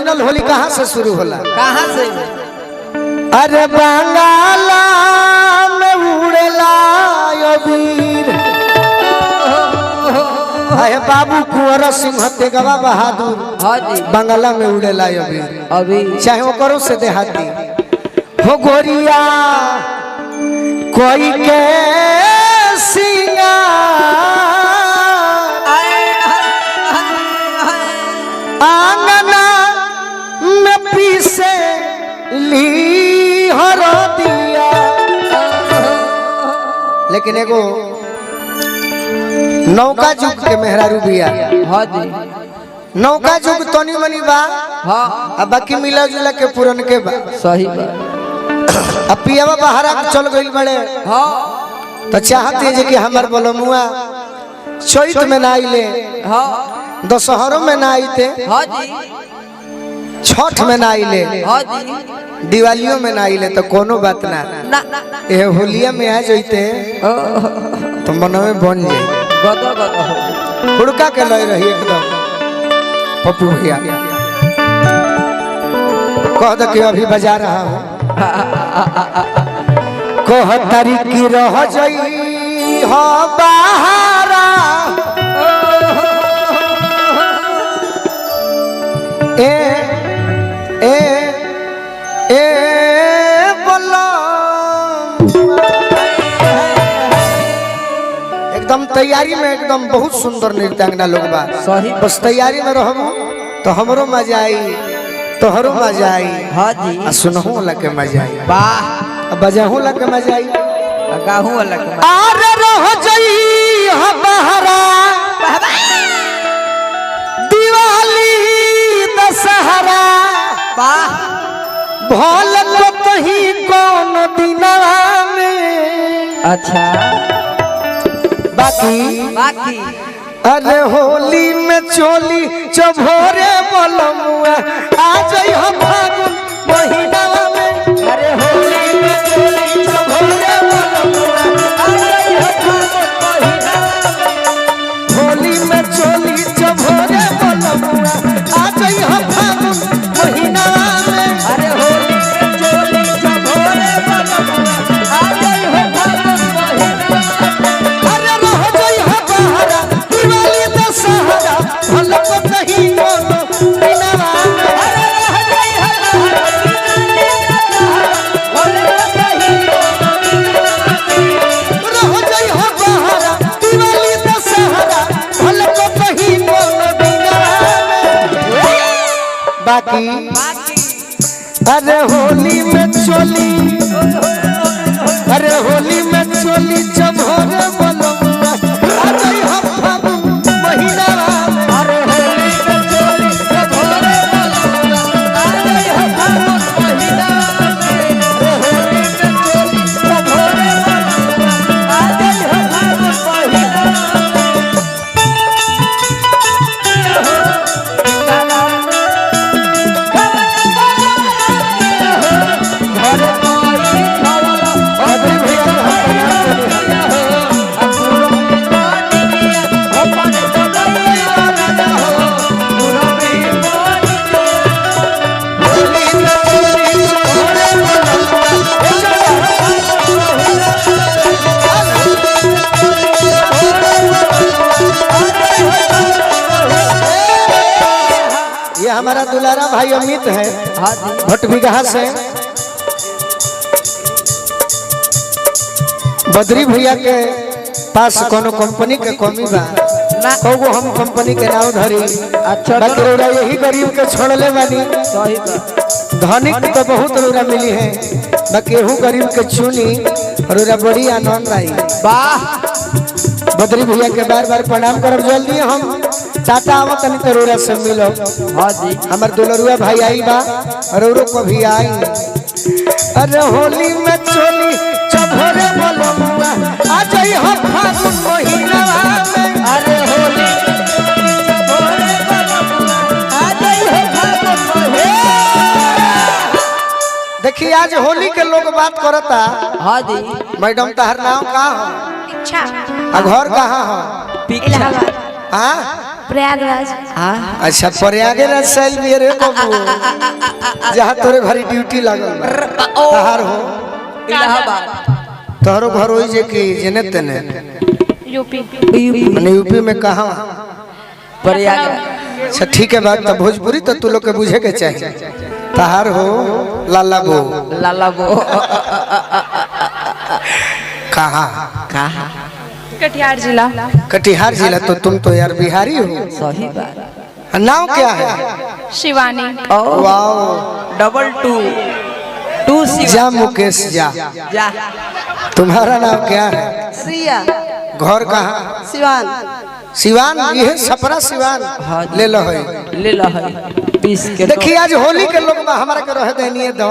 Original Holi कहाँ से शुरू होला? कहाँ से? अरे बंगाला में उड़ेला अबीर। अरे बाबू कुंवर सिंह तेगवा बहादुर। हाँ जी। बंगाला में उड़ेला अबीर। अभी चाहे वो करो से देहाती हो गोरिया कोई के आंगना में पीसे ली हर दिया। लेकिन एगो नौका जुग के मेहरारू बिया। हाँ जी। नौका जुग तनी मनी बा। हाँ। अब बाकी मिला जुला के पुरन के बा। सही बात। अब पियावा बहारा चल गई बड़े। हाँ। तो चाहते हैं कि हमार बलमुआ चैत में ना आइले। हाँ। दशहरों में ना आईते। हाँ जी। छठ में ना आइले। हाँ जी। दिवालियों में ना आइले तो कोनो बात ना। ये होलिया में आ जाते तो मन में बन जाए। गदा गदा हुड़का के लय रही एकदम। पप्पू भैया कह दो कि अभी बजा रहा हूँ। कह तरीकी रह जाई हो बहारा ए ए ए बोला एकदम तैयारी में एकदम बहुत सुंदर नृत्यांगना लोग बा। सही। बस तैयारी में रहो तो हमरो मजा आई तोहरो मजा आई। हाँ जी। सुनहू वाला के मजा आई। वाह। बजाहू वाला के मजा आई। गाहू वाला के आरे रह जाई हो बहारा दिवाली दशहरा। वाह। भोल को कहीं कौन दिनवा में। अच्छा। बाकी अरे होली में चोली चभोरे बलमुआ आ जाई हम फागुन महीना में। अरे होली में चोली चभोरे बलमुआ आ जाई हम फागुन महीना में। होली में चोली चभोरे बलमुआ आ जाई हम फागुन महीना में। अरे होली में चोली चभोरे बलमुआ आ जाई हम फागुन महीना में। अरे रह जाई हम बहारा दिवाली दशहरा भल को नहीं कोनो दिनवा में। अरे रह जाई हम बहारा दिवाली दशहरा भल को नहीं कोनो दिनवा में। बाकी अरे होली में चोली अरे होली में चोली चभोरे बलमुआ आ जाई हम फागुन महीना में। अरे होली में चोली चभोरे बलमुआ आ जाई हम फागुन महीना में। अरे होली में चोली चभोरे बलमुआ आ जाई हम फागुन महीना हमारा दुलारा भाई अमित है। हाँ जी। भटबिगहा से बद्री भैया के पास कोनो कंपनी के कमी बा ना। कहो हम कंपनी के नाम धरी। अच्छा। बाकी रौरा यही गरीब के छोड़ले बानी। सही बात। धनिक तो बहुत रौरा मिली है बाकी एहू गरीब के चुनी रौरा बड़ी आनंद आई। वाह। बद्री भैया के बार बार प्रणाम करब। जल्दी हम टाटा आवत नहीं तो रौरा से मिलो। हाँ जी। हमार दुलरुआ भाई आई बा रौरो को भी आई। अरे होली में चोली चभोरे बलमुआ आ जाई हम फागुन महीना में। अरे होली में चोली चभोरे बलमुआ आ जाई हम फागुन महीना। देखिए आज होली के लोग बात करता। हाँ जी। मैडम तहर नाम का हो? अच्छा। घर कहाँ हो? इलाहाबाद। हाँ प्रयागराज। अच्छा प्रयागराज साइल भी रे बाबू जहाँ तोरे घरी ड्यूटी लागल बा तहार हो इलाहाबाद तोहरो घर होई जे कि जने तने यूपी। माने यूपी में कहाँ प्रयागराज। अच्छा ठीक है बात तो भोजपुरी तो तू लोग के बुझे के चाहिए तहार हो लाला बो लाला बो कहाँ कहाँ कटिहार जिला। कटिहार जिला तो तुम तो यार बिहारी हो सही बात। नाम क्या है Shivani. Wow double two two जा मुकेश जा जा तुम्हारा नाम क्या है श्रिया घर कहाँ सिवान सिवान ये छपरा सिवान ले लो है ले लो है 20 के देखिए आज होली के लोग हमारा के रह देनिए दो